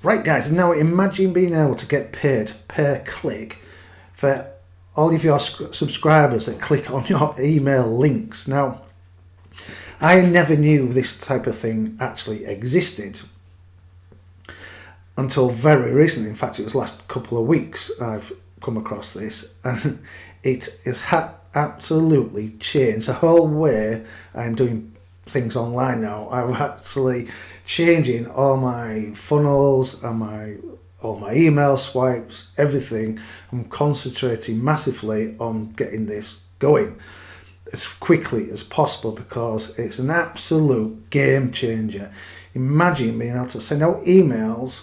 Right guys, now imagine being able to get paid per click for all of your subscribers that click on your email links. Now, I never knew this type of thing actually existed until very recently. In fact, it was last couple of weeks I've come across this, and it has absolutely changed the whole way I'm doing things online now. I'm actually changing all my funnels and all my email swipes, everything. I'm concentrating massively on getting this going as quickly as possible because it's an absolute game changer. Imagine being able to send out emails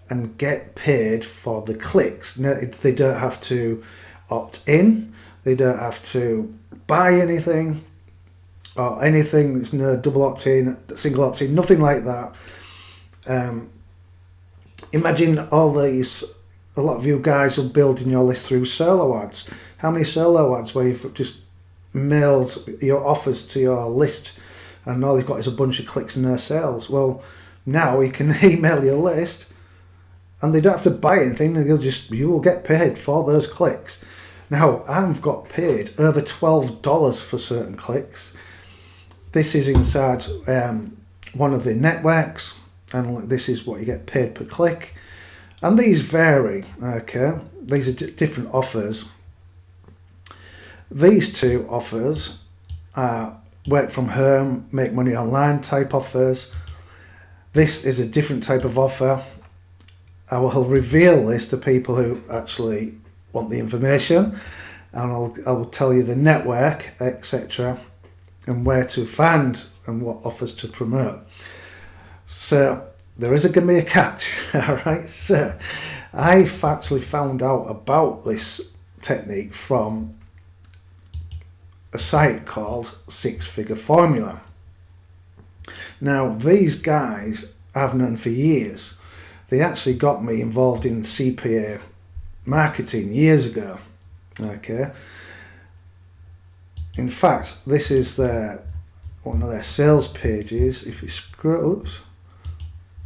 and get paid for the clicks. Now, they don't have to opt in, they don't have to buy anything or anything. There's no double opt-in, single opt-in, nothing like that. Imagine all these, a lot of you guys are building your list through solo ads. How many solo ads where you've just mailed your offers to your list and all you've got is a bunch of clicks and no sales? Well, now you can email your list and they don't have to buy anything, you will get paid for those clicks. Now, I've got paid over $12 for certain clicks. This is inside one of the networks, and this is what you get paid per click. And these vary, okay? These are different offers. These two offers are work from home, make money online type offers. This is a different type of offer. I will reveal this to people who actually want the information, and I will tell you the network, etc., and where to find and what offers to promote. So there is going to be a catch. All right, so I've actually found out about this technique from a site called Six Figure Formula. Now, these guys I've known for years. They actually got me involved in CPA marketing years ago. Okay. In fact, this is one of their sales pages. If you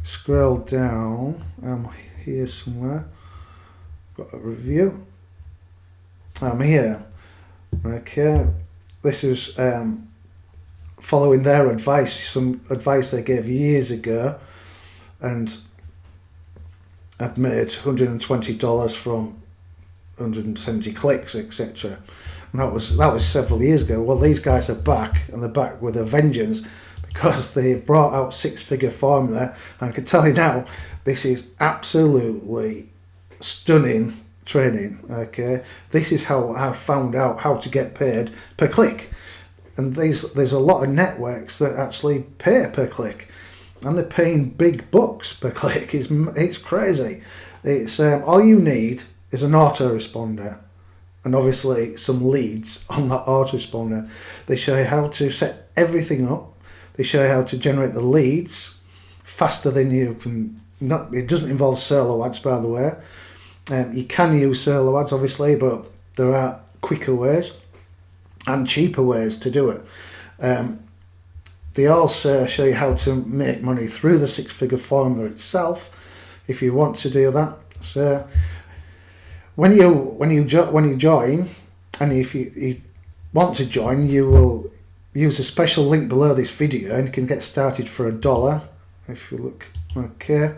scroll down, I'm here somewhere. Got a review. I'm here. Okay. This is following their advice, some advice they gave years ago, and I've made $120 from 170 clicks, etc. And that was several years ago. Well, these guys are back, and they're back with a vengeance because they've brought out Six Figure Formula. And I can tell you now, this is absolutely stunning training. Okay, this is how I found out how to get paid per click. And there's a lot of networks that actually pay per click, and they're paying big bucks per click. It's crazy. It's all you need is an autoresponder, and obviously some leads on that autoresponder. They show you how to set everything up. They show you how to generate the leads faster than you can. It doesn't involve solo ads, by the way. You can use solo ads, obviously, but there are quicker ways and cheaper ways to do it. They also show you how to make money through the Six Figure Formula itself, if you want to do that. So when you join, and if you want to join, you will use a special link below this video, and you can get started for $1. If you look, okay,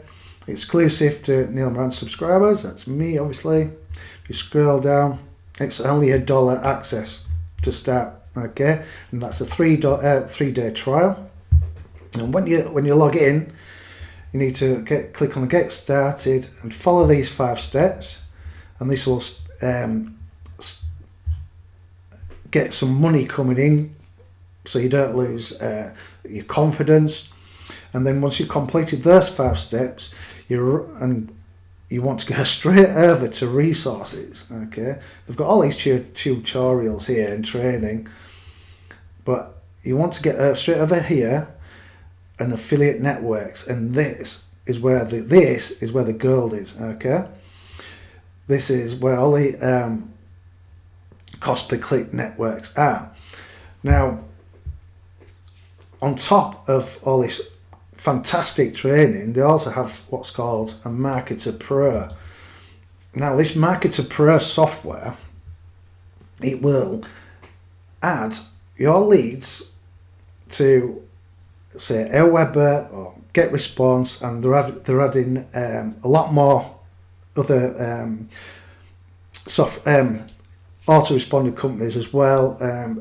exclusive to Neil Moran subscribers. That's me, obviously. If you scroll down, it's only $1 access to start. Okay, and that's a 3-day trial. And when you log in, you need to click on the Get Started and follow these 5 steps, and this will get some money coming in, so you don't lose your confidence. And then once you've completed those 5 steps, you want to go straight over to resources. Okay, they've got all these tutorials here and training, but you want to get straight over here and affiliate networks, and this is where the gold is. Okay, this is where all the cost per click networks are. Now, on top of all this fantastic training, they also have what's called a Marketer Pro. Now this Marketer Pro software, it will add your leads to, say, Aweber or GetResponse, and they're adding a lot more other autoresponder companies as well.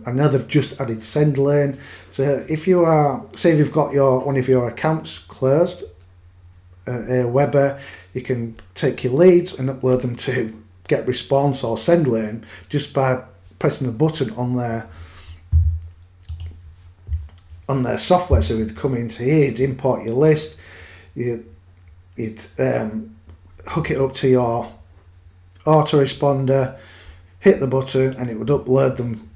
I know they've just added SendLane. So if you are, say if you've got one of your accounts closed, Aweber, you can take your leads and upload them to GetResponse or SendLane just by pressing a button on their software. So you'd come into here, you'd import your list, you'd hook it up to your autoresponder, hit the button, and it would upload them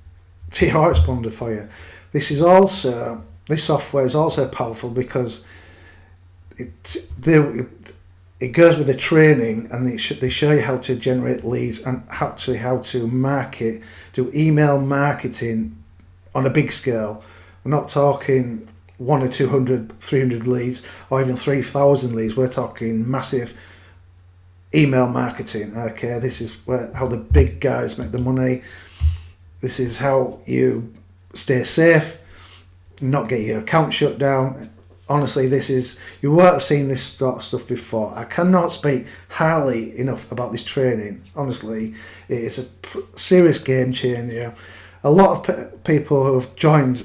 to your autoresponder for you. This software is also powerful because it goes with the training, and they show you how to generate leads and actually how to market, do email marketing on a big scale. We're not talking 100 or 200, 300 leads or even 3,000 leads. We're talking massive email marketing. Okay, this is how the big guys make the money. This is how you stay safe, not get your account shut down. Honestly, you won't have seen this sort of stuff before. I cannot speak highly enough about this training. Honestly, it is a serious game changer. A lot of people who have joined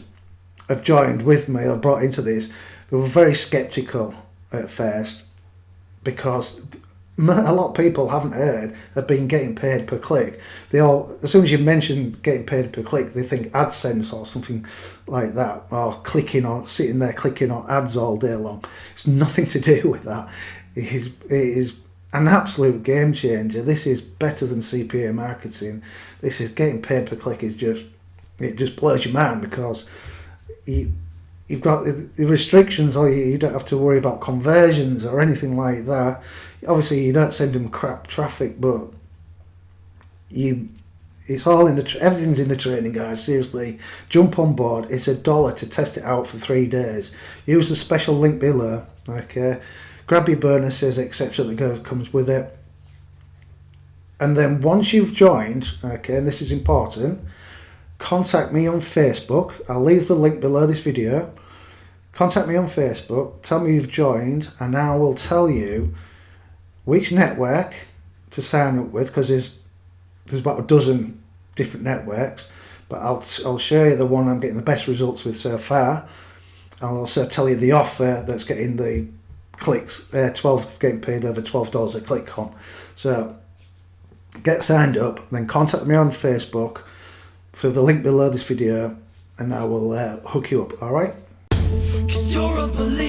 with me or brought into this, they were very skeptical at first, because a lot of people haven't heard of being getting paid per click. As soon as you mention getting paid per click, they think AdSense or something like that, or sitting there clicking on ads all day long. It's nothing to do with that. It is an absolute game changer. This is better than CPA marketing. This is getting paid per click. It just blows your mind, because you've got the restrictions, or you don't have to worry about conversions or anything like that. Obviously, you don't send them crap traffic, but it's all everything's in the training, guys. Seriously, jump on board. It's $1 to test it out for 3 days. Use the special link below. Okay, grab your bonuses, etc. that comes with it. And then once you've joined, okay, and this is important, contact me on Facebook. I'll leave the link below this video. Contact me on Facebook, tell me you've joined, and I will tell you which network to sign up with, because there's about a dozen different networks, but I'll show you the one I'm getting the best results with so far. I'll also tell you the offer that's getting the clicks, getting paid over $12 a click on. So get signed up, then contact me on Facebook through the link below this video, and I will hook you up. All right? 'Cause you're a believer.